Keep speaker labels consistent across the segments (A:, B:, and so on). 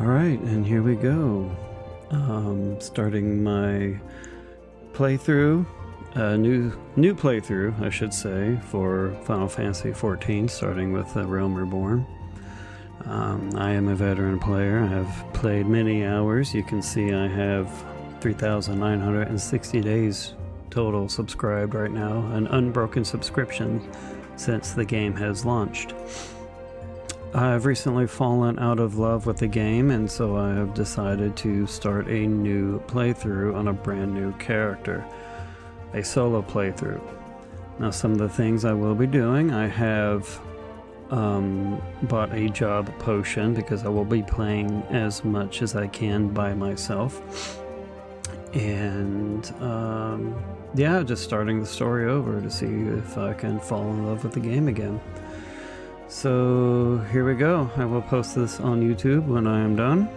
A: Alright, and here we go. Starting my playthrough, new playthrough, I should say, for Final Fantasy XIV, starting with The Realm Reborn. I am a veteran player. I have played many hours. You can see I have 3,960 days total subscribed right now, an unbroken subscription since the game has launched. I've recently fallen out of love with the game, and so I have decided to start a new playthrough on a brand new character, a solo playthrough. Now, some of the things I will be doing, I have bought a job potion because I will be playing as much as I can by myself, and yeah, just starting the story over to see if I can fall in love with the game again. So here we go. I will post this on YouTube when I am done,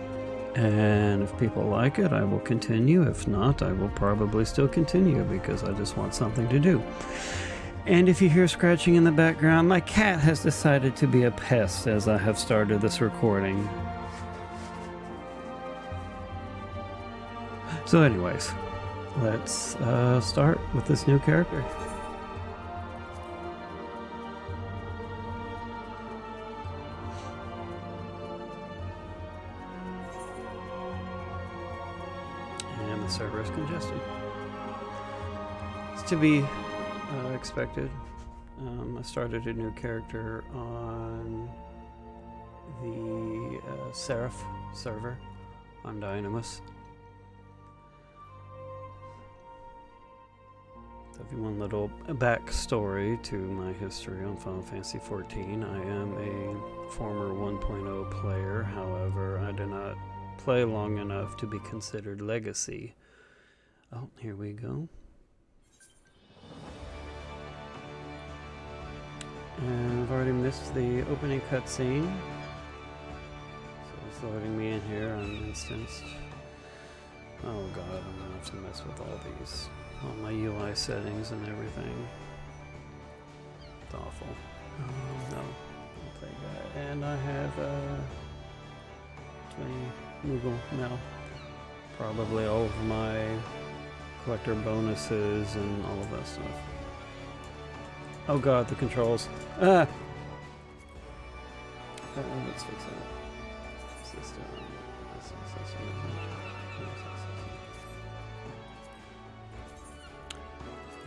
A: and if people like it, I will continue. If not, I will probably still continue because I just want something to do. And if you hear scratching in the background, my cat has decided to be a pest as I have started this recording. So anyways, let's start with this new character. And the server is congested. It's to be expected. I started a new character on the Seraph server on Dynamis. So if you want a little backstory to my history on Final Fantasy XIV, I am a former 1.0 player. However, I did not play long enough to be considered legacy. Oh, here we go. And I've already missed the opening cutscene, so it's loading me in here on instanced. Oh god, I'm gonna have to mess with all my UI settings and everything. It's awful. No, I'll play that. And I have 20 Moogle now. Probably all of my collector bonuses and all of that stuff. Oh god, the controls. Let's fix that. System.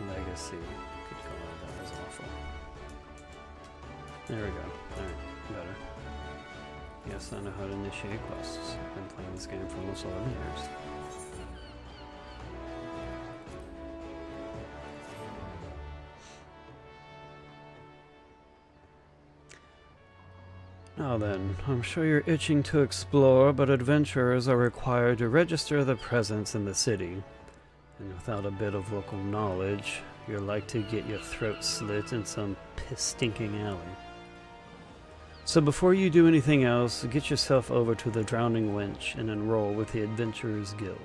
A: Legacy. Good god, that was awful. There we go. Alright, better. Yes, I know how to initiate quests. I've been playing this game for almost 11 years. Now then, I'm sure you're itching to explore, but adventurers are required to register their presence in the city. And without a bit of local knowledge, you're like to get your throat slit in some piss-stinking alley. So before you do anything else, get yourself over to the Drowning Wench and enroll with the Adventurers Guild.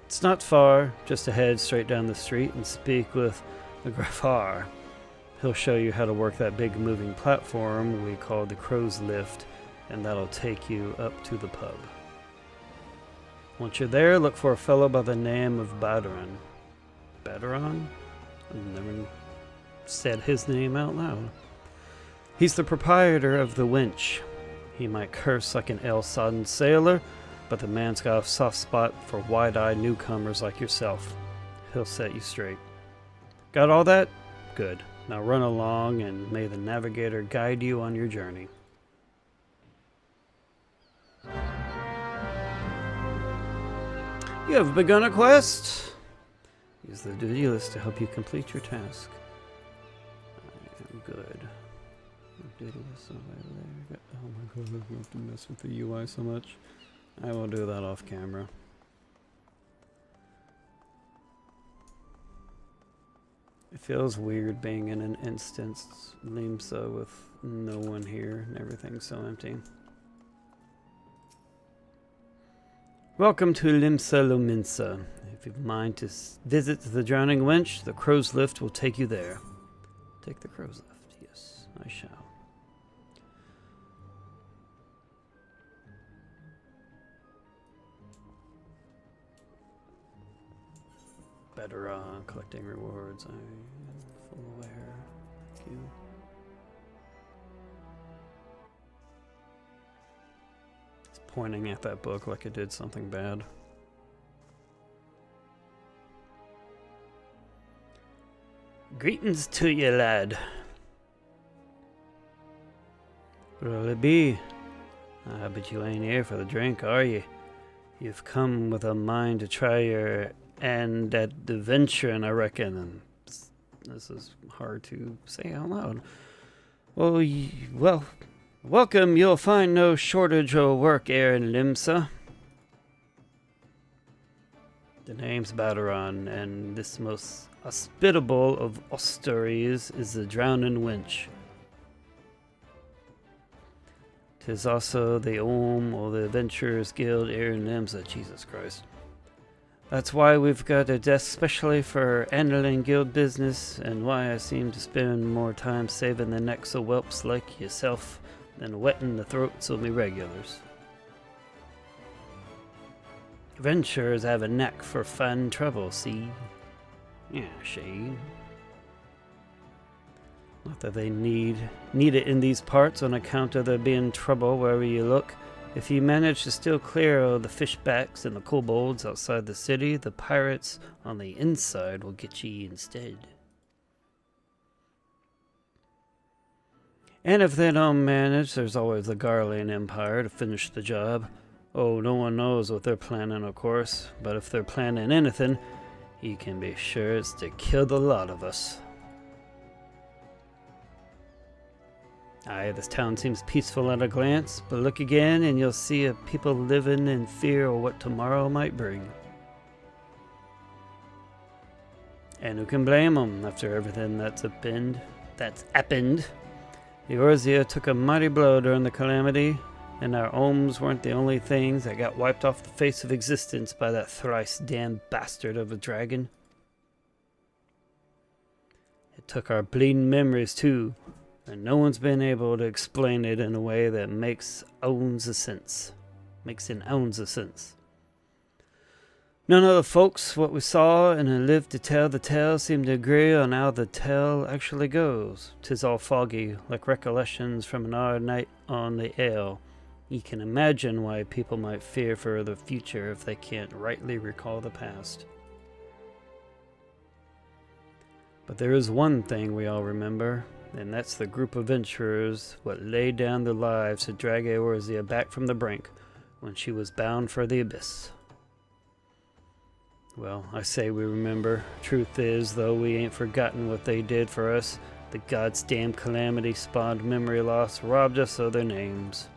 A: It's not far, just head straight down the street and speak with the Grafar. He'll show you how to work that big moving platform we call the Crow's Lift, and that'll take you up to the pub. Once you're there, look for a fellow by the name of Badaran. Badaran? I've never said his name out loud. He's the proprietor of the Wench. He might curse like an ale-sodden sailor, but the man's got a soft spot for wide-eyed newcomers like yourself. He'll set you straight. Got all that? Good. Now run along, and may the navigator guide you on your journey. You have begun a quest. Use the duty list to help you complete your task. I am good. Duty list over there. Oh my god, I have to mess with the UI so much. I will do that off camera. It feels weird being in an instance Limsa with no one here and everything's so empty. Welcome to Limsa Lominsa. If you've mind to visit the Drowning Wench, the Crow's Lift will take you there. Take the crow's lift. Yes, I shall. Better collecting rewards. I am full aware. Thank you. It's pointing at that book like it did something bad. Greetings to you, lad. What'll it be? But you ain't here for the drink, are you? You've come with a mind to try your and at the venturing, I reckon. And this is hard to say out loud. Well, welcome. You'll find no shortage of work here in Limsa. The name's Baderon, and this most hospitable of hostelries is the Drowning Wench. 'Tis also the home of the Adventurers Guild here in Limsa. Jesus Christ. That's why we've got a desk specially for handling guild business, and why I seem to spend more time saving the necks of whelps like yourself than wetting the throats of me regulars. Adventurers have a knack for finding trouble, see? Yeah, shade. Not that they need it in these parts on account of there being trouble wherever you look. If you manage to steer clear of the fishbacks and the kobolds outside the city, the pirates on the inside will get ye instead. And if they don't manage, there's always the Garlean Empire to finish the job. Oh, no one knows what they're planning, of course, but if they're planning anything, you can be sure it's to kill the lot of us. Aye, this town seems peaceful at a glance, but look again and you'll see a people living in fear of what tomorrow might bring. And who can blame them after everything that's happened? The Orzia took a mighty blow during the calamity, and our homes weren't the only things that got wiped off the face of existence by that thrice damned bastard of a dragon. It took our bleeding memories too, and no one's been able to explain it in a way that makes an ounce of sense. None of the folks what we saw and lived to tell the tale seem to agree on how the tale actually goes. 'Tis all foggy, like recollections from an hard night on the ale. You can imagine why people might fear for the future if they can't rightly recall the past. But there is one thing we all remember, and that's the group of adventurers what laid down their lives to drag Eorzea back from the brink when she was bound for the abyss. Well, I say we remember. Truth is, though, we ain't forgotten what they did for us. The God's damn calamity spawned memory loss, robbed us of their names.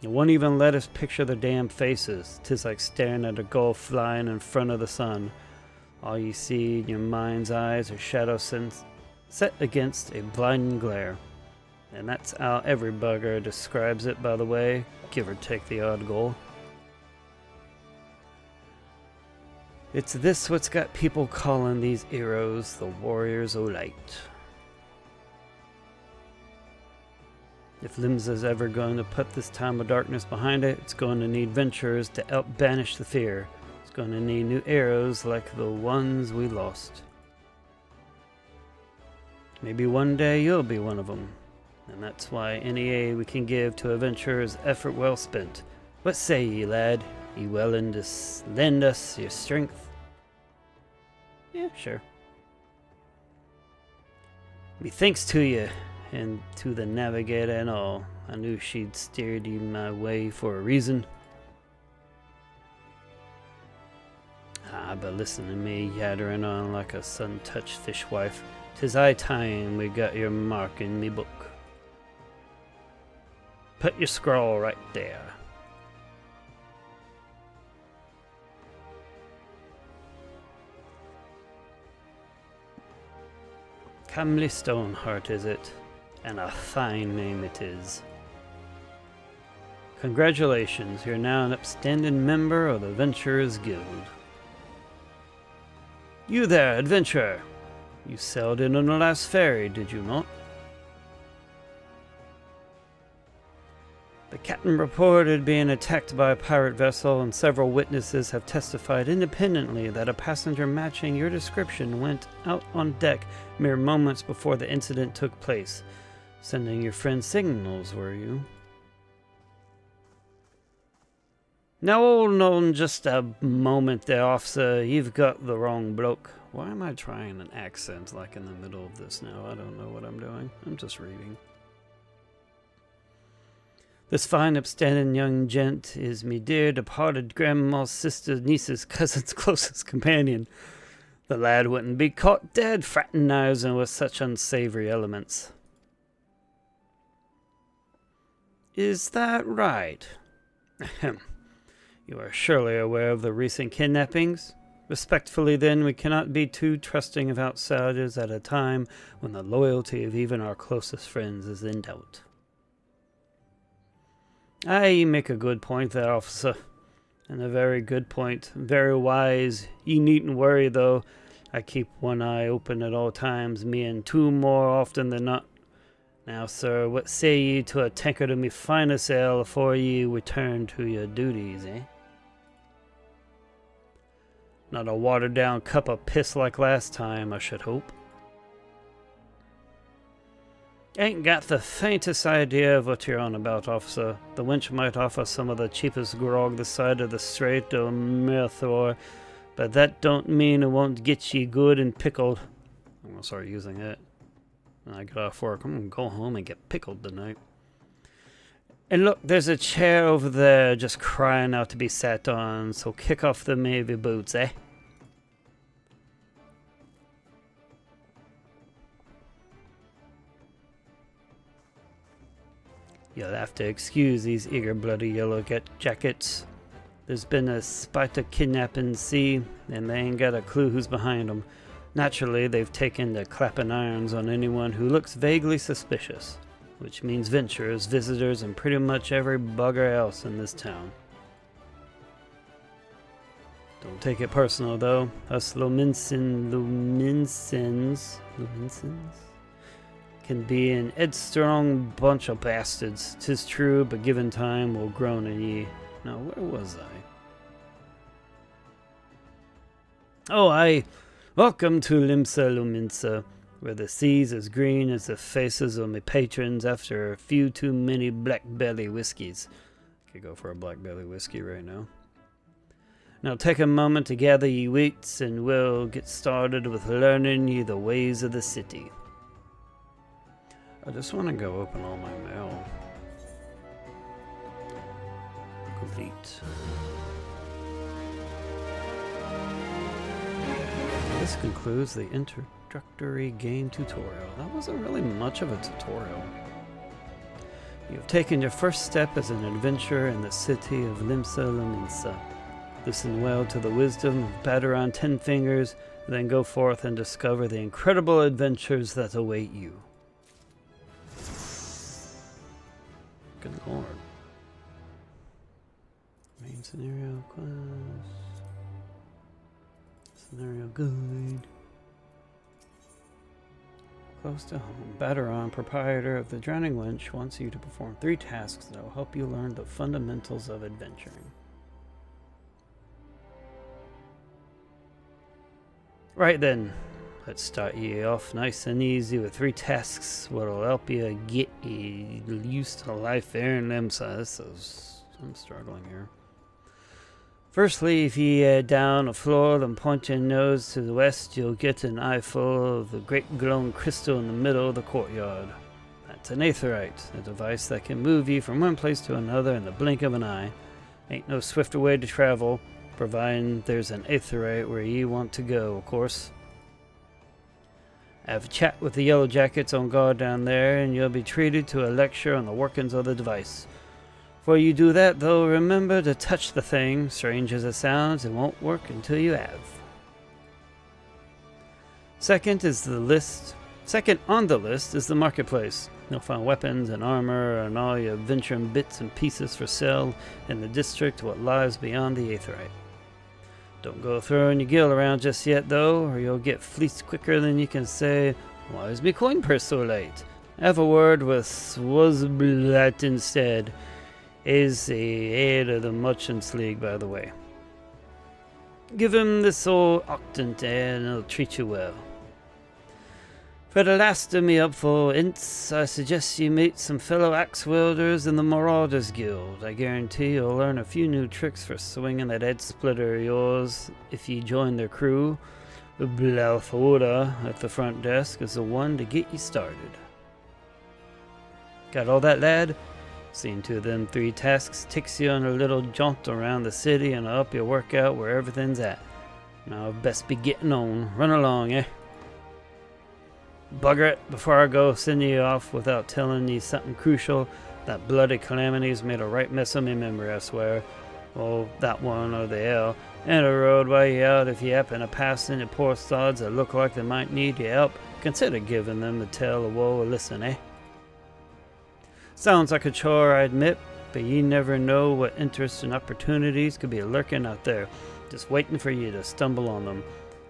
A: It won't even let us picture their damn faces. 'Tis like staring at a gull flying in front of the sun. All you see in your mind's eyes are shadows set against a blinding glare. And that's how every bugger describes it, by the way, give or take the odd goal. It's this what's got people calling these heroes the Warriors o' Light. If Limsa's ever going to put this time of darkness behind it, it's going to need adventurers to help banish the fear. It's going to need new heroes like the ones we lost. Maybe one day you'll be one of them, and that's why any aid we can give to adventurers effort well spent. What say ye, lad? Ye willing to lend us your strength? Yeah, sure. Me thanks to you, and to the navigator and all. I knew she'd steered you my way for a reason. But listen to me yattering on like a sun-touched fishwife. 'Tis high time we got your mark in me book. Put your scrawl right there. Comely Stoneheart is it, and a fine name it is. Congratulations, you're now an upstanding member of the Adventurers Guild. You there, adventurer! You sailed in on the last ferry, did you not? The captain reported being attacked by a pirate vessel, and several witnesses have testified independently that a passenger matching your description went out on deck mere moments before the incident took place. Sending your friend signals, were you? Now hold on just a moment there, officer. You've got the wrong bloke. Why am I trying an accent like in the middle of this now? I don't know what I'm doing. I'm just reading. This fine upstanding young gent is me dear departed grandma's sister, niece's cousin's closest companion. The lad wouldn't be caught dead fraternizing with such unsavory elements. Is that right? Ahem. You are surely aware of the recent kidnappings? Respectfully, then, we cannot be too trusting of outsiders at a time when the loyalty of even our closest friends is in doubt. Aye, you make a good point there, officer. And a very good point. Very wise. You needn't worry, though. I keep one eye open at all times, me and two more often than not. Now, sir, what say ye to a tankard of me finest ale afore ye return to your duties, eh? Not a watered-down cup of piss like last time, I should hope. Ain't got the faintest idea of what you're on about, officer. The wench might offer some of the cheapest grog this side of the Strait of Mirthor, but that don't mean it won't get ye good and pickled. I'm gonna start using it. When I get off work, I'm gonna go home and get pickled tonight. And look, there's a chair over there just crying out to be sat on, so kick off the navy boots, eh? You'll have to excuse these eager bloody yellow jackets. There's been a spite of kidnapping sea, and they ain't got a clue who's behind them. Naturally, they've taken to clapping irons on anyone who looks vaguely suspicious, which means venturers, visitors, and pretty much every bugger else in this town. Don't take it personal, though. Us Luminsens can be an headstrong bunch of bastards. 'Tis true, but given time, we'll groan in ye. Now, where was I? Oh, aye. Welcome to Limsa Luminsa, where the sea's as green as the faces of my patrons after a few too many black belly whiskeys. Could go for a black belly whiskey right now. Now take a moment to gather ye wits, and we'll get started with learning ye the ways of the city. I just want to go open all my mail. Complete. This concludes the introductory game tutorial. That wasn't really much of a tutorial. You have taken your first step as an adventurer in the city of Limsa Luminsa. Listen well to the wisdom of Badaron Ten Fingers, then go forth and discover the incredible adventures that await you. Good lord. Main scenario quest. Scenario guide. Close to home. Badaron, proprietor of the Drowning Wench, wants you to perform 3 tasks that will help you learn the fundamentals of adventuring. Right then, let's start you off nice and easy with 3 tasks what'll help you get used to life here in Limsa. I'm struggling here. Firstly, if you head down the floor and point your nose to the west, you'll get an eyeful of the great glowing crystal in the middle of the courtyard. That's an aetherite, a device that can move you from one place to another in the blink of an eye. Ain't no swifter way to travel, providing there's an aetherite where you want to go, of course. Have a chat with the yellow jackets on guard down there, and you'll be treated to a lecture on the workings of the device. Before you do that, though, remember to touch the thing. Strange as it sounds, it won't work until you have. Second on the list is the marketplace. You'll find weapons and armor and all your venturing bits and pieces for sale in the district what lies beyond the aetherite. Don't go throwing your gill around just yet, though, or you'll get fleeced quicker than you can say, "Why is me coin purse so late?" Have a word with Swazblat instead. Is the head of the Merchants League, by the way. Give him this old octant and he'll treat you well. For the last of me up for ints, I suggest you meet some fellow axe wielders in the Marauders Guild. I guarantee you'll learn a few new tricks for swinging that head splitter of yours if you join their crew. Blauthorda at the front desk is the one to get you started. Got all that, lad? Seeing to them 3 tasks takes you on a little jaunt around the city and up your workout where everything's at. Now I'd best be getting on. Run along, eh? Bugger it, before I go sending you off without telling you something crucial, that bloody calamity's made a right mess of me memory, I swear. Oh, that one or the L. And a road while you out, if you happen to pass any poor sods that look like they might need your help, consider giving them the tale of woe a listen, eh? Sounds like a chore, I admit, but you never know what interests and opportunities could be lurking out there, just waiting for you to stumble on them.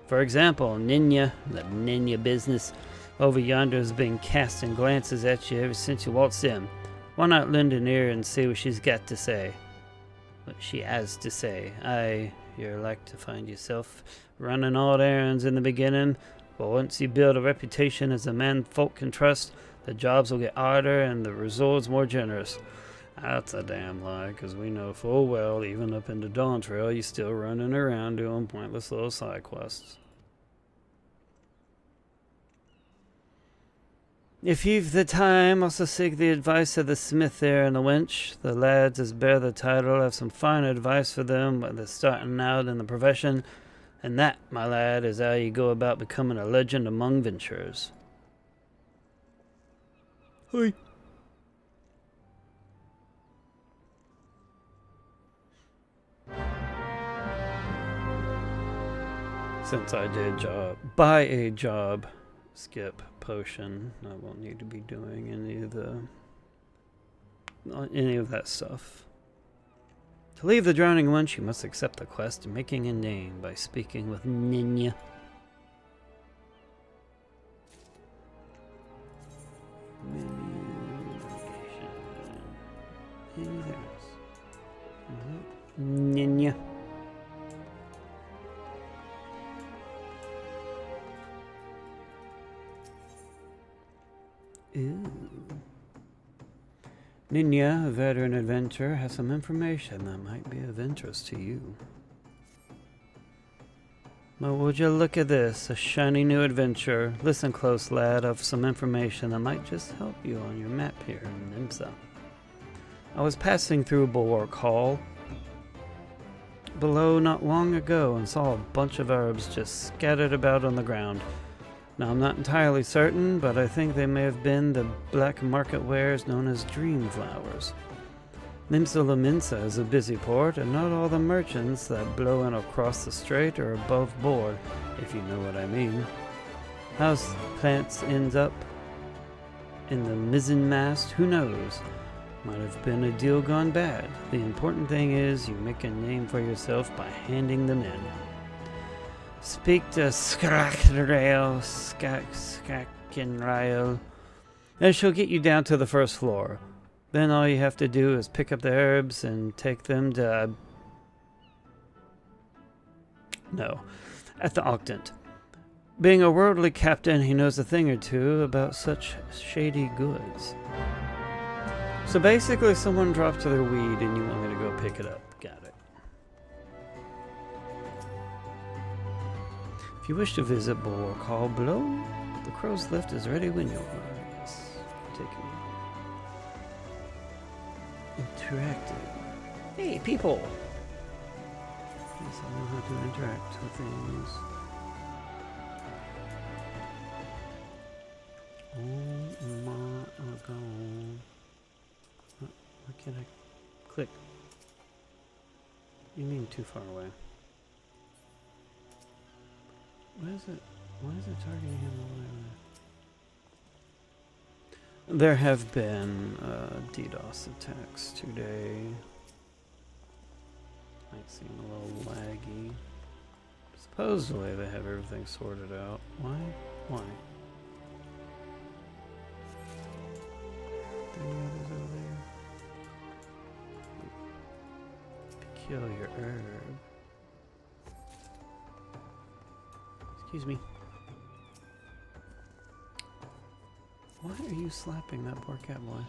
A: For example, Ninya, the Ninya business, over yonder has been casting glances at you ever since you waltzed in. Why not lend an ear and see what she's got to say? What she has to say. Aye, you're like to find yourself running odd errands in the beginning, but once you build a reputation as a man folk can trust, the jobs will get harder and the rewards more generous. That's a damn lie, because we know full well, even up into Dawn Trail, you're still running around doing pointless little side quests. If you've the time, also seek the advice of the smith there and the wench. The lads as bear the title have some fine advice for them when they're starting out in the profession, and that, my lad, is how you go about becoming a legend among venturers. Hi. Since I did buy a job skip potion, I won't need to be doing any of that stuff. To leave the drowning wench, you must accept the quest of making a name by speaking with Ninya. Ninya. Ooh. Ninya, a veteran adventurer, has some information that might be of interest to you. Well, would you look at this, a shiny new adventure. Listen close, lad, of some information that might just help you on your map here in Nimsa. I was passing through Bulwark Hall below not long ago and saw a bunch of herbs just scattered about on the ground. Now, I'm not entirely certain, but I think they may have been the black market wares known as dream flowers. Nimsa Laminsa is a busy port, and not all the merchants that blow in across the strait are above board, if you know what I mean. How plants ends up in the mizzen mast, who knows? Might have been a deal gone bad. The important thing is you make a name for yourself by handing them in. Speak to Skrakrail, Skakinrail, and she'll get you down to the first floor. Then all you have to do is pick up the herbs and take them to... at the Octant. Being a worldly captain, he knows a thing or two about such shady goods. So basically, someone dropped their weed and you want me to go pick it up. Got it. If you wish to visit Bulwark Hall below, the crow's lift is ready when you are. Yes, take me. Interactive. Hey, people! Yes, I know how to interact with things. Oh my god. Why can't I click? You mean too far away. Why is it targeting him all the way away? There have been DDoS attacks today. Might seem a little laggy. Supposedly they have everything sorted out. Why? Why? Any others over there? Peculiar herb. Excuse me. Why are you slapping that poor cat boy?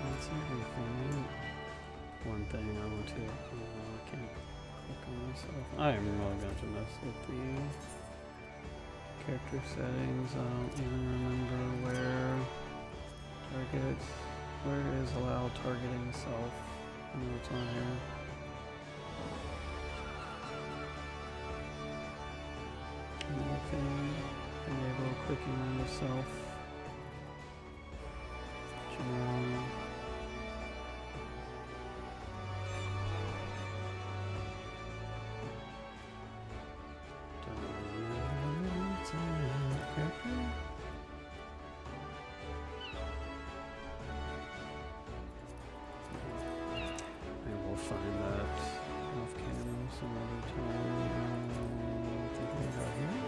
A: That's everything. One thing I want to... I can't click on myself. I am really going to mess with the character settings. I don't even remember where targets... Where is allow targeting self? I know it's on here. Anything. Enable clicking on yourself. General. Find that off camera some other time. Thinking about here.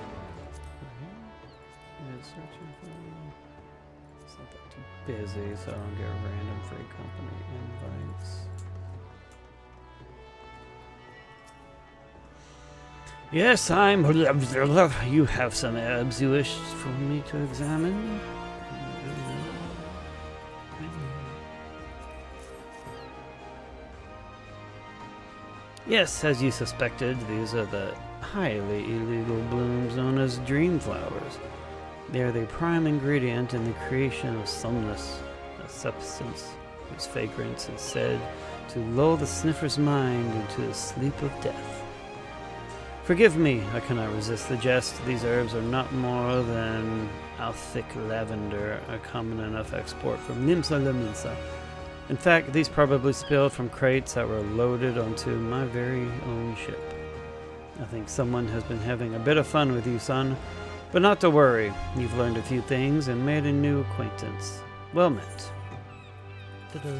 A: Yeah, searching for. It's not that too busy, so I don't get random free company invites. Yes, I'm. You have some herbs you wish for me to examine. Yes, as you suspected, these are the highly illegal blooms known as dream flowers. They are the prime ingredient in the creation of somnus, a substance whose fragrance is said to lull the sniffer's mind into a sleep of death. Forgive me, I cannot resist the jest. These herbs are not more than Althic lavender, a common enough export from Nimsa Lamisa. In fact, these probably spilled from crates that were loaded onto my very own ship. I think someone has been having a bit of fun with you, son. But not to worry, you've learned a few things and made a new acquaintance. Well met. Ta-da.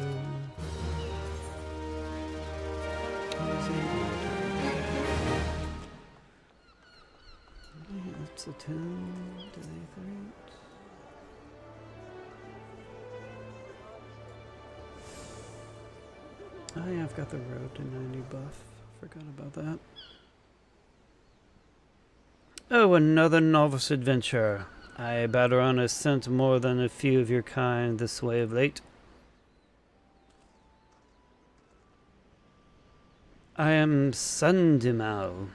A: Let's attune to the aetherite. Oh yeah, I've got the road to 90 buff. Forgot about that. Oh, another novice adventure. Baderon has sent more than a few of your kind this way of late. I am Sundimal,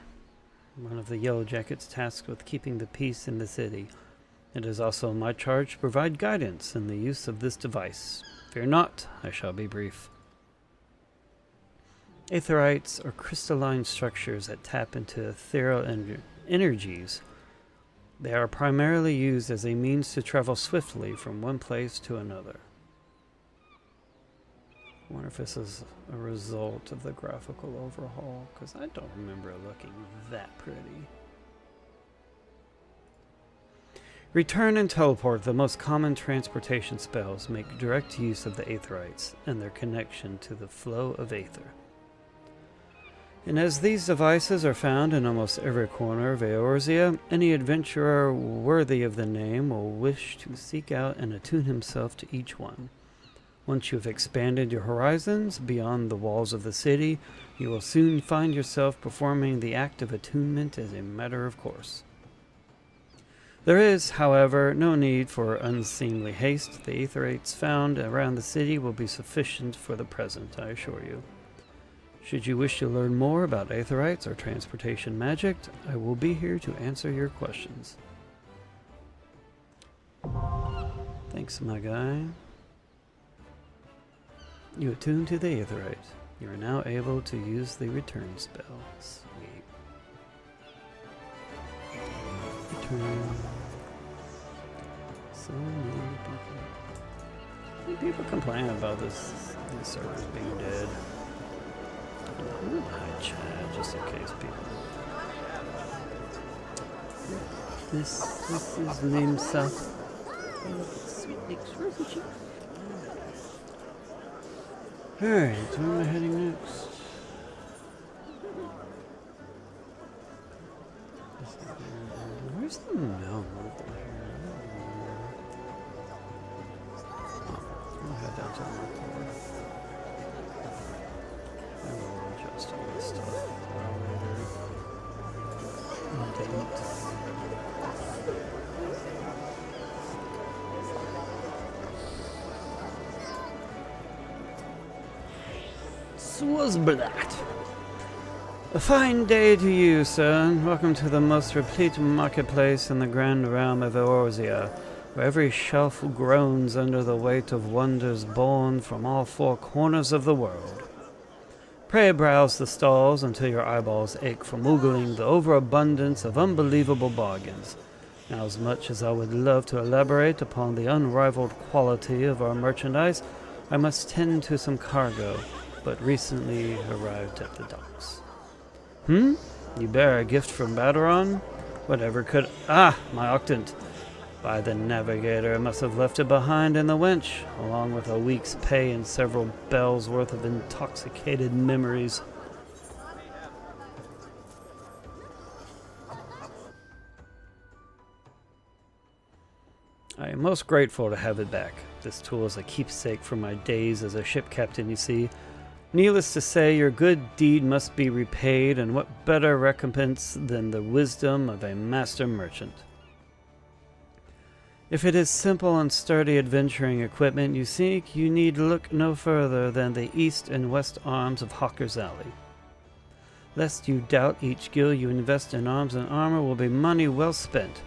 A: one of the Yellow Jackets tasked with keeping the peace in the city. It is also my charge to provide guidance in the use of this device. Fear not, I shall be brief. Aetherites are crystalline structures that tap into ethereal energies. They are primarily used as a means to travel swiftly from one place to another. I wonder if this is a result of the graphical overhaul, because I don't remember it looking that pretty. Return and teleport, the most common transportation spells, make direct use of the Aetherites and their connection to the flow of Aether. And as these devices are found in almost every corner of Eorzea, any adventurer worthy of the name will wish to seek out and attune himself to each one. Once you have expanded your horizons beyond the walls of the city, you will soon find yourself performing the act of attunement as a matter of course. There is, however, no need for unseemly haste. The Aetherites found around the city will be sufficient for the present, I assure you. Should you wish to learn more about Aetherites or transportation magic, I will be here to answer your questions. Thanks, my guy. You attune to the Aetherite. You are now able to use the return spell. Sweet. Return. So many people complain about these servers being dead. Hi, Chad, just in case people. This is Nimsa. Sweet Nick's rosy cheek. Alright, where am I heading next? Where's the mill? I'll head down to the record. And we'll adjust all this stuff later. Swazblat. A fine day to you, sir. Welcome to the most replete marketplace in the grand realm of Eorzea, where every shelf groans under the weight of wonders born from all four corners of the world. Pray browse the stalls until your eyeballs ache from oogling the overabundance of unbelievable bargains. Now, as much as I would love to elaborate upon the unrivaled quality of our merchandise, I must tend to some cargo, but recently arrived at the docks. You bear a gift from Baderon? Whatever could... Ah, my octant. By the navigator, I must have left it behind in the winch, along with a week's pay and several bells worth of intoxicated memories. I am most grateful to have it back. This tool is a keepsake from my days as a ship captain, you see. Needless to say, your good deed must be repaid, and what better recompense than the wisdom of a master merchant? If it is simple and sturdy adventuring equipment you seek, you need look no further than the east and west arms of Hawker's Alley. Lest you doubt each gill you invest in arms and armor will be money well spent.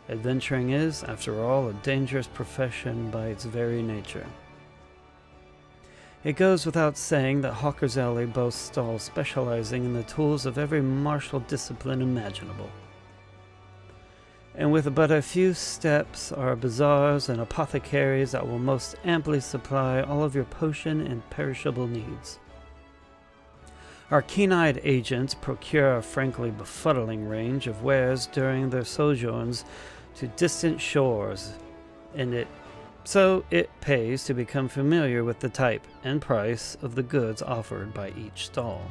A: Adventuring is, after all, a dangerous profession by its very nature. It goes without saying that Hawker's Alley boasts stalls specializing in the tools of every martial discipline imaginable. And with but a few steps are bazaars and apothecaries that will most amply supply all of your potion and perishable needs. Our keen-eyed agents procure a frankly befuddling range of wares during their sojourns to distant shores, and so it pays to become familiar with the type and price of the goods offered by each stall.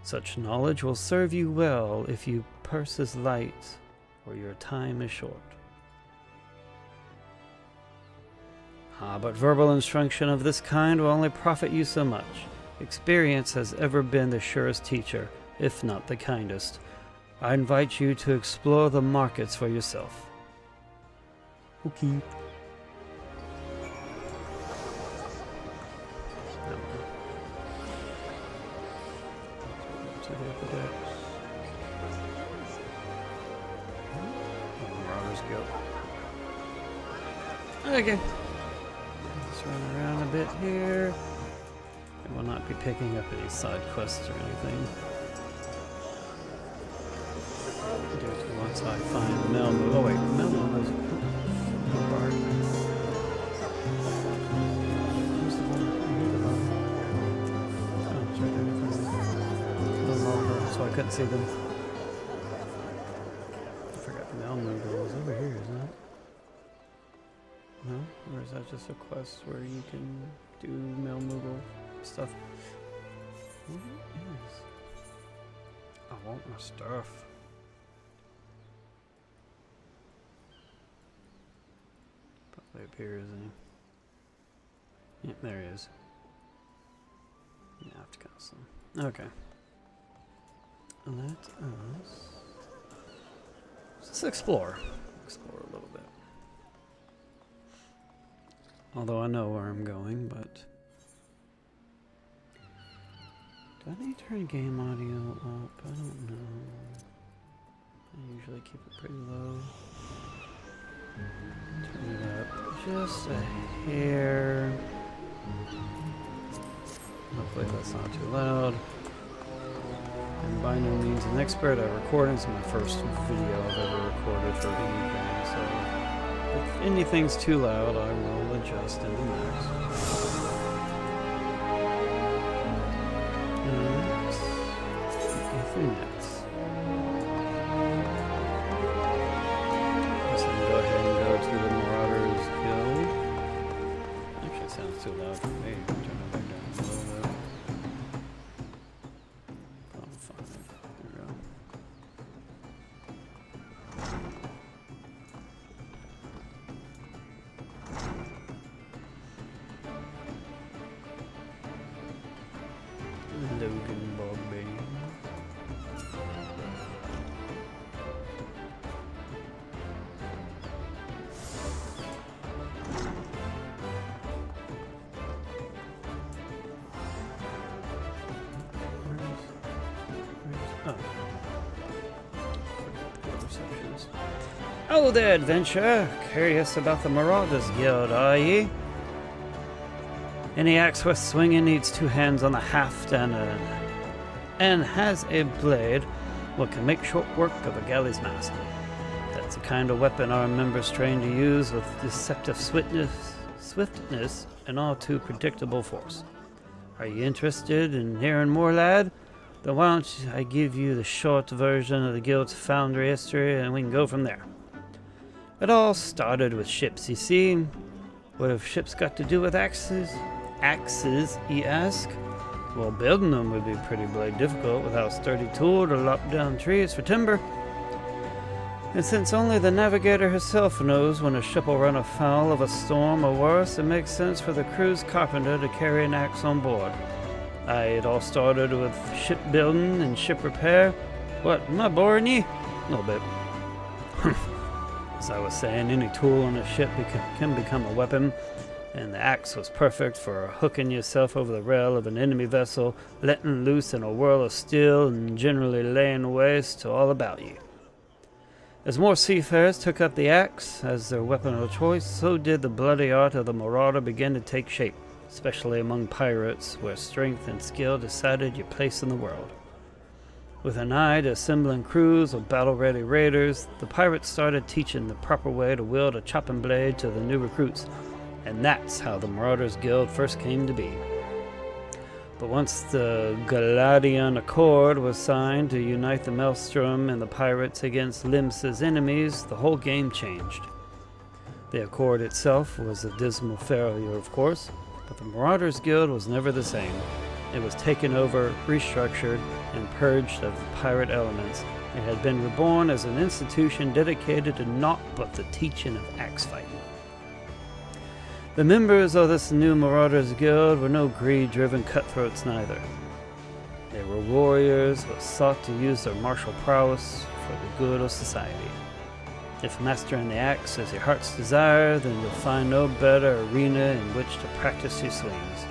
A: Such knowledge will serve you well if your purse is light or your time is short. But verbal instruction of this kind will only profit you so much. Experience has ever been the surest teacher, if not the kindest. I invite you to explore the markets for yourself. Okay. Okay. Let's run around a bit here. I will not be picking up any side quests or anything. Do it once I find Melmo. Oh wait, Melmo is a bard. Where's the one? Oh, it's right there in front of me. So I couldn't see them. I forgot Melmo goes over here, isn't it? No? Or is that just a quest where you can do Melmoogle stuff? What is? I want my stuff. Probably up here, isn't he? Yep, there he is. Yeah, I have to cast him. Okay. Let us just explore. Explore a little bit. Although I know where I'm going, but... Do I need to turn game audio up? I don't know. I usually keep it pretty low. Turn it up just a hair. Hopefully that's not too loud. I'm by no means an expert at recording. It's my first video I've ever recorded for anything, so... If anything's too loud, I will adjust in the max. Next. So go ahead and go to the Marauders Guild. Actually, it sounds too loud for me. Turn it back down. Oh. Oh there, adventurer. Curious about the Marauders Guild, are ye? Any axe worth swinging needs 2 hands on the haft and has a blade what can make short work of a galley's mast. That's the kind of weapon our members train to use with deceptive swiftness and all too predictable force. Are you interested in hearing more, lad? Then why don't I give you the short version of the guild's foundry history and we can go from there. It all started with ships, you see. What have ships got to do with axes? Axes, you ask? Well, building them would be pretty bloody difficult without sturdy tool to lop down trees for timber. And since only the navigator herself knows when a ship will run afoul of a storm or worse, it makes sense for the crew's carpenter to carry an axe on board. It all started with shipbuilding and ship repair. What, am I boring you? A little bit. As I was saying, any tool on a ship can become a weapon, and the axe was perfect for hooking yourself over the rail of an enemy vessel, letting loose in a whirl of steel, and generally laying waste to all about you. As more seafarers took up the axe as their weapon of choice, so did the bloody art of the marauder begin to take shape, especially among pirates, where strength and skill decided your place in the world. With an eye to assembling crews of battle-ready raiders, the pirates started teaching the proper way to wield a chopping blade to the new recruits, and that's how the Marauders Guild first came to be. But once the Galadian Accord was signed to unite the Maelstrom and the pirates against Limsa's enemies, the whole game changed. The Accord itself was a dismal failure, of course, but the Marauders Guild was never the same. It was taken over, restructured, and purged of the pirate elements. It had been reborn as an institution dedicated to naught but the teaching of axe fighting. The members of this new Marauders Guild were no greed-driven cutthroats neither. They were warriors who sought to use their martial prowess for the good of society. If mastering the axe is your heart's desire, then you'll find no better arena in which to practice your swings.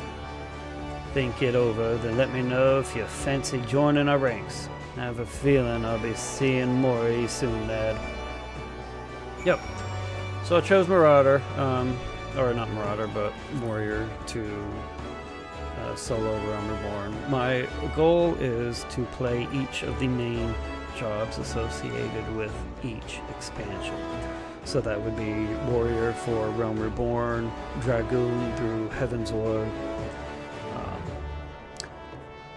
A: Think it over, then let me know if you fancy joining our ranks. I have a feeling I'll be seeing more of you soon, lad. Yep. So I chose Marauder, or not Marauder, but Warrior to solo Realm Reborn. My goal is to play each of the main jobs associated with each expansion. So that would be Warrior for Realm Reborn, Dragoon through Heaven's Wood,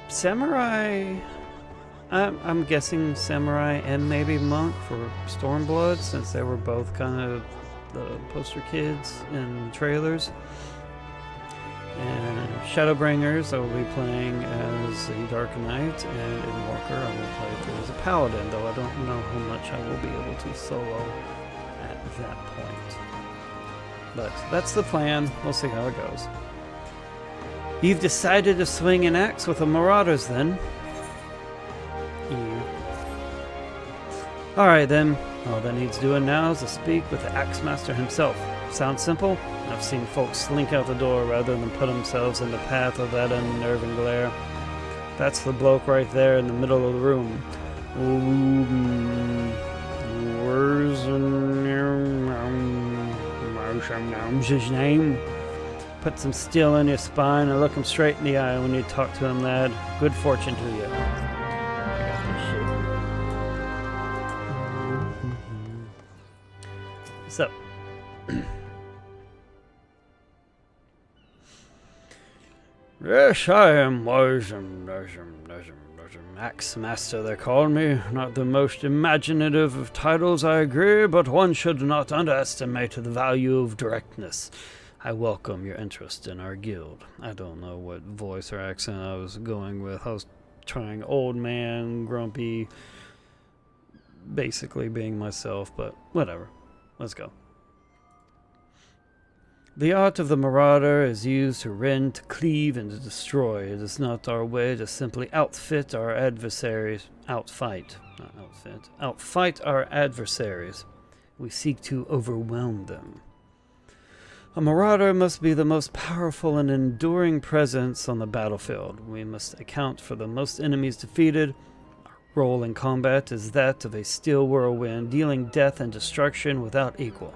A: Samurai, I'm guessing Samurai and maybe Monk for Stormblood, since they were both kind of the poster kids in trailers. And Shadowbringers, I will be playing as a Dark Knight, and in Walker I will play through as a Paladin, though I don't know how much I will be able to solo at that point. But that's the plan. We'll see how it goes. You've decided to swing an axe with the Marauders, then? Alright then, all that needs doing now is to speak with the Axe Master himself. Sounds simple? I've seen folks slink out the door rather than put themselves in the path of that unnerving glare. That's the bloke right there in the middle of the room. Where's his name? Put some steel in your spine and look him straight in the eye when you talk to him, lad. Good fortune to you. I got this shit. What's up? Yes, I am Axe Master, they call me. Not the most imaginative of titles, I agree, but one should not underestimate the value of directness. I welcome your interest in our guild. I don't know what voice or accent I was going with. I was trying old man, grumpy, basically being myself, but whatever. Let's go. The art of the Marauder is used to rend, to cleave, and to destroy. It is not our way to simply outfit our adversaries. Outfight our adversaries. We seek to overwhelm them. A Marauder must be the most powerful and enduring presence on the battlefield. We must account for the most enemies defeated, our role in combat is that of a steel whirlwind, dealing death and destruction without equal.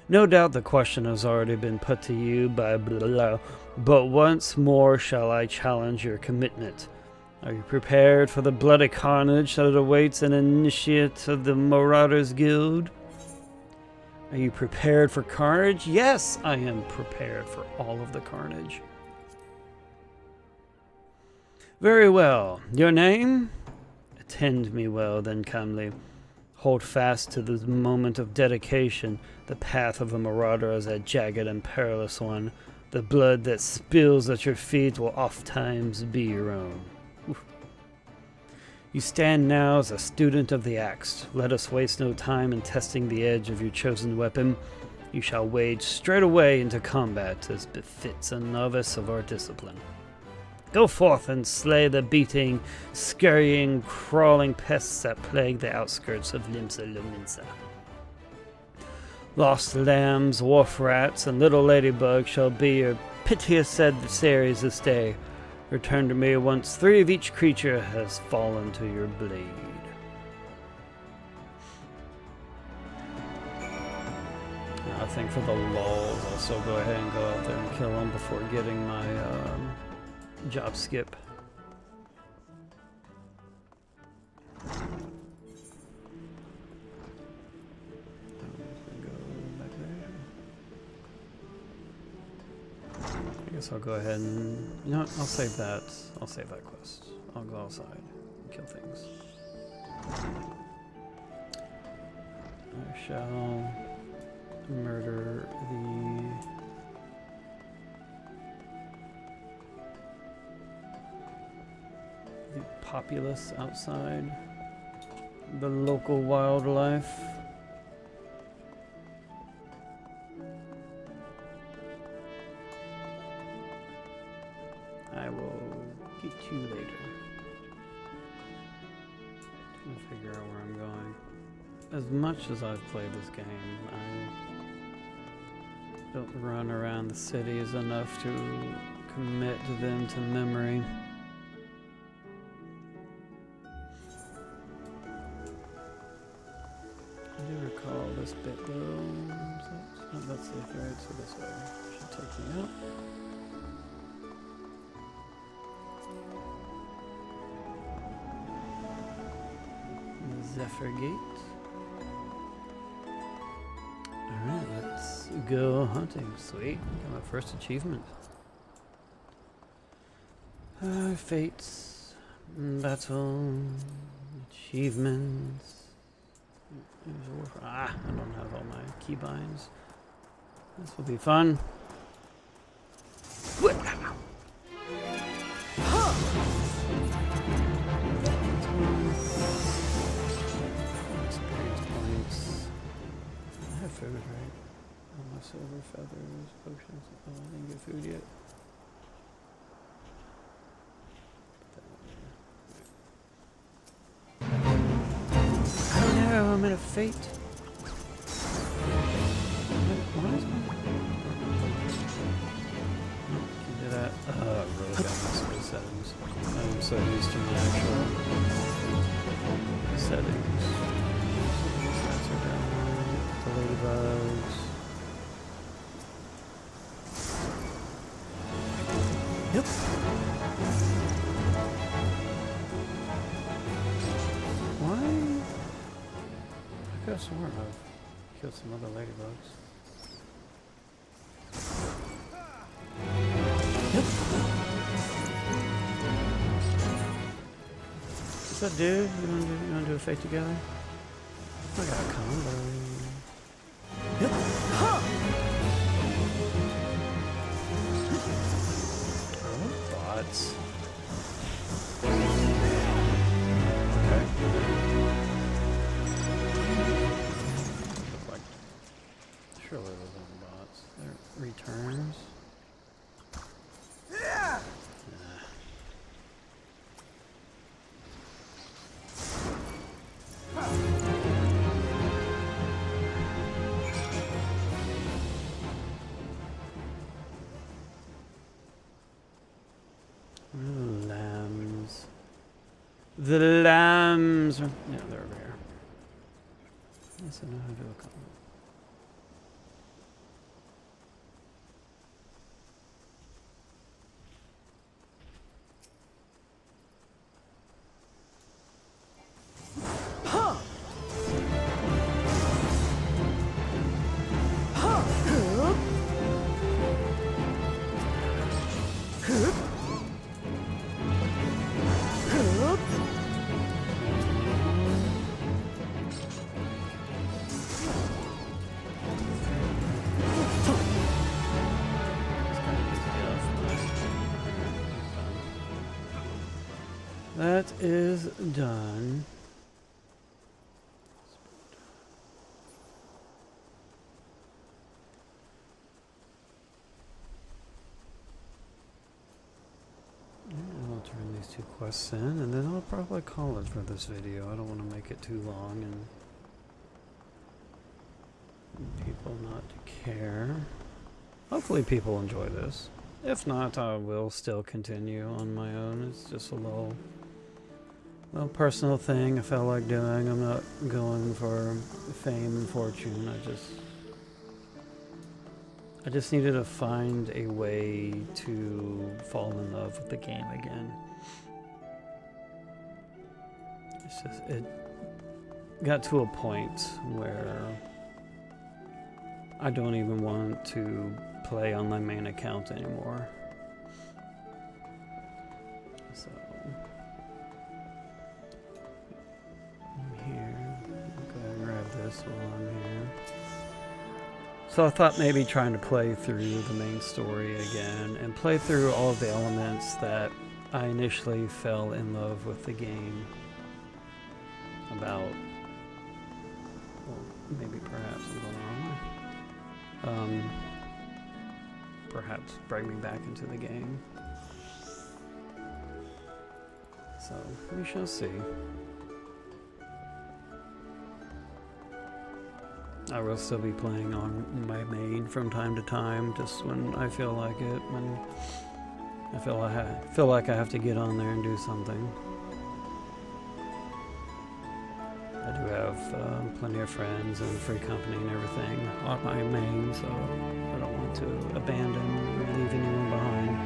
A: No doubt the question has already been put to you by blah, blah, blah, but once more shall I challenge your commitment. Are you prepared for the bloody carnage that awaits an initiate of the Marauders Guild? Are you prepared for carnage? Yes, I am prepared for all of the carnage. Very well. Your name? Attend me well, then, calmly. Hold fast to the moment of dedication. The path of a marauder is a jagged and perilous one. The blood that spills at your feet will ofttimes be your own. Oof. You stand now as a student of the axe. Let us waste no time in testing the edge of your chosen weapon. You shall wade straight away into combat, as befits a novice of our discipline. Go forth and slay the beating, scurrying, crawling pests that plague the outskirts of Limsa Luminsa. Lost lambs, wharf rats, and little ladybugs shall be your piteous adversaries this day. Return to me once 3 of each creature has fallen to your blade. I think for the lulz, I'll still go ahead and go out there and kill them before getting my job skip. I guess I'll go ahead and, you know what, I'll save that. I'll save that quest. I'll go outside and kill things. I shall murder the populace outside, the local wildlife. I will get you later. Trying to figure out where I'm going. As much as I've played this game, I don't run around the cities enough to commit them to memory. I do recall this bit though. Oh, that's the right, so this way should take me out. Zephyr Gate. Alright, let's go hunting. Sweet, got my first achievement. Fates, battle, achievements. I don't have all my keybinds. This will be fun. Experience points. I have food, right? All my silver feathers, potions. Oh, I didn't get food yet. I'm in a fate. What is it? Can do that. I really got messed with settings. I'm so used to my actual settings. Stats are down. The ladybugs. Yep. I could have sworn I've killed some other ladybugs. Yep. What's up, dude? You wanna do a fight together? I got a combo. Yep. Oh, bots. Surely those aren't bots. They're returns. Yeah. The lambs. Yeah, they're over here. Yes, I know how to look on. That is done. I'll turn these two quests in, and then I'll probably call it for this video. I don't want to make it too long and people not to care. Hopefully people enjoy this. If not, I will still continue on my own. It's just a little personal thing I felt like doing. I'm not going for fame and fortune. I just needed to find a way to fall in love with the game again. It's just, it got to a point where I don't even want to play on my main account anymore. So I'm here. I'll go ahead and grab this while I'm here. So I thought maybe trying to play through the main story again and play through all of the elements that I initially fell in love with the game about. Well, maybe perhaps I'm going on. Perhaps bring me back into the game. So we shall see. I will still be playing on my main from time to time, just when I feel like it, when I feel like I have to get on there and do something. I do have plenty of friends and free company and everything on my main, so I don't want to abandon or leave anyone behind.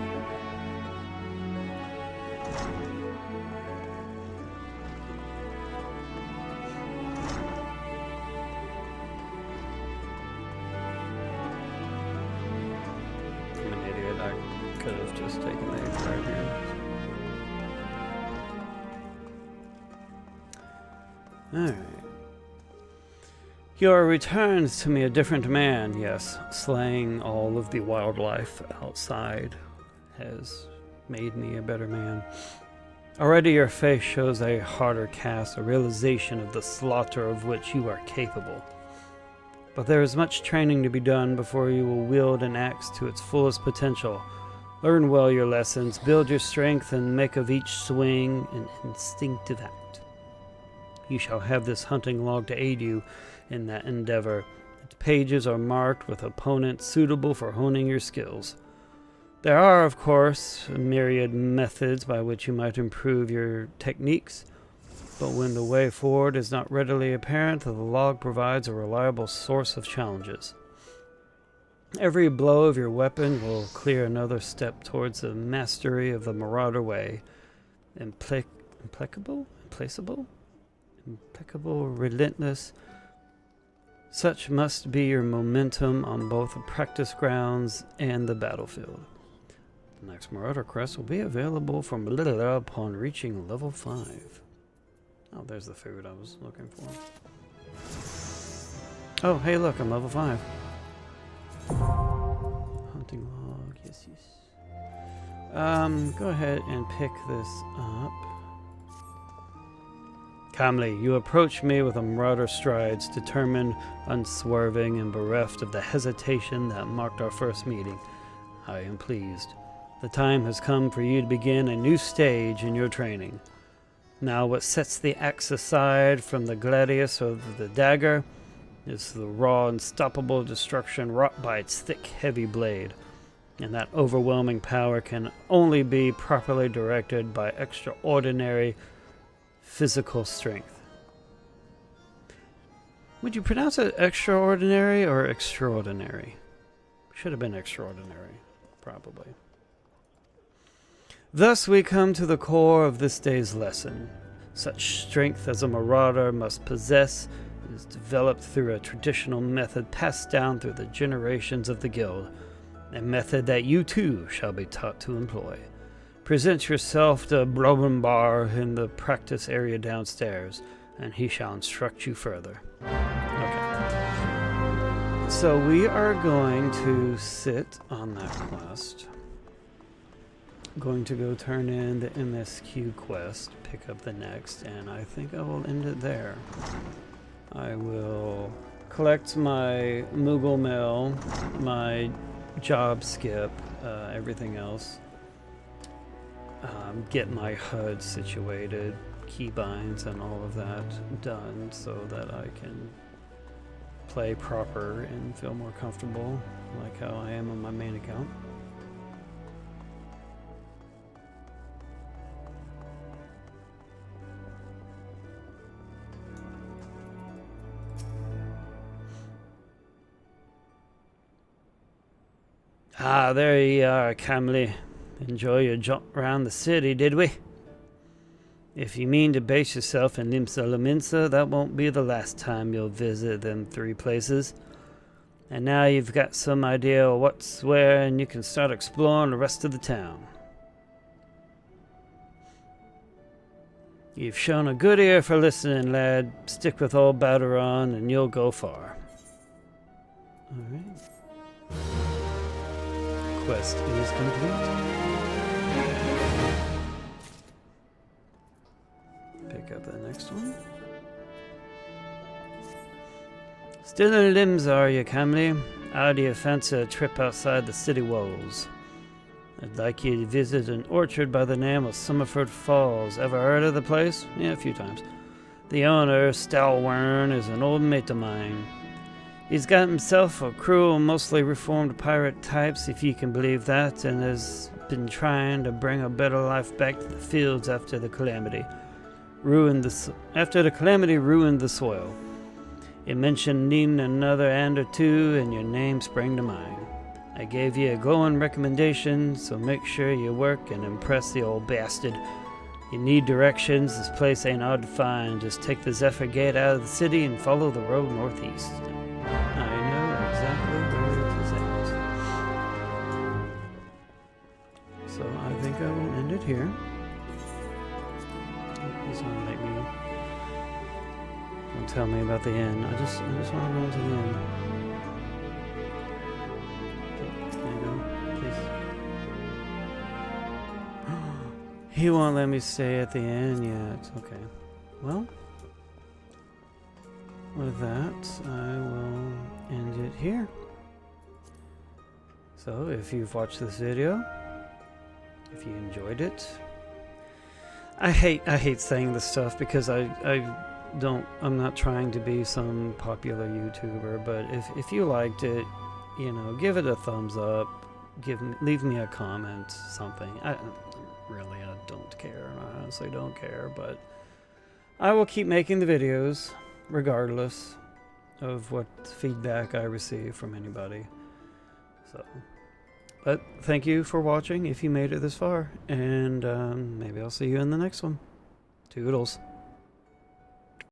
A: I'm an idiot. I could have just taken the eggs right here. Alright. Your returns to me a different man, yes. Slaying all of the wildlife outside has made me a better man. Already your face shows a harder cast, a realization of the slaughter of which you are capable. But there is much training to be done before you will wield an axe to its fullest potential. Learn well your lessons, build your strength, and make of each swing an instinctive act. You shall have this hunting log to aid you in that endeavor. Its pages are marked with opponents suitable for honing your skills. There are, of course, a myriad methods by which you might improve your techniques, but when the way forward is not readily apparent, the log provides a reliable source of challenges. Every blow of your weapon will clear another step towards the mastery of the Marauder way. Implacable, relentless. Such must be your momentum on both the practice grounds and the battlefield. The next Marauder crest will be available from upon reaching level 5. Oh, there's the food I was looking for. Oh, hey, look, I'm level 5. Hunting log, yes. Go ahead and pick this up. Calmly, you approach me with a marauder strides, determined, unswerving, and bereft of the hesitation that marked our first meeting. I am pleased. The time has come for you to begin a new stage in your training. Now what sets the axe aside from the gladius of the dagger is the raw, unstoppable destruction wrought by its thick, heavy blade. And that overwhelming power can only be properly directed by extraordinary physical strength. Would you pronounce it extraordinary or extraordinary? Should have been extraordinary, probably. Thus we come to the core of this day's lesson. Such strength as a marauder must possess is developed through a traditional method passed down through the generations of the guild, a method that you too shall be taught to employ. Present yourself to Brobenbar in the practice area downstairs, and he shall instruct you further. Okay. So we are going to sit on that quest. Going to go turn in the MSQ quest, pick up the next, and I think I will end it there. I will collect my Moogle mail, my job skip, everything else. Get my HUD situated, keybinds and all of that done so that I can play proper and feel more comfortable like how I am on my main account. Ah, there you are, Camley. Enjoy your jaunt around the city, did we? If you mean to base yourself in Limsa Laminsa, that won't be the last time you'll visit them 3 places. And now you've got some idea of what's where, and you can start exploring the rest of the town. You've shown a good ear for listening, lad. Stick with old Baderon, and you'll go far. Alright. Quest is complete. Pick up the next one. Still in limbs, are you, Camley? How do you fancy a trip outside the city walls? I'd like you to visit an orchard by the name of Summerford Falls. Ever heard of the place? Yeah, a few times. The owner, Stalwern, is an old mate of mine. He's got himself a crew of mostly reformed pirate types, if you can believe that, and has been trying to bring a better life back to the fields after the calamity ruined the soil. You mentioned needing another hand or two, and your name sprang to mind. I gave you a glowing recommendation, so make sure you work and impress the old bastard. You need directions. This place ain't hard to find. Just take the Zephyr Gate out of the city and follow the road northeast. I know exactly where it is at. So I think I will end it here. He's gonna make me. Don't tell me about the end. I just want to go into the end. Can I go, please? He won't let me stay at the end yet. Okay. Well. With that, I will end it here. So, if you've watched this video, if you enjoyed it, I hate saying this stuff because I'm not trying to be some popular YouTuber, but if you liked it, you know, give it a thumbs up, leave me a comment, something. I don't care. I honestly don't care, but I will keep making the videos regardless of what feedback I receive from anybody. So, but thank you for watching if you made it this far, and maybe I'll see you in the next one. Toodles.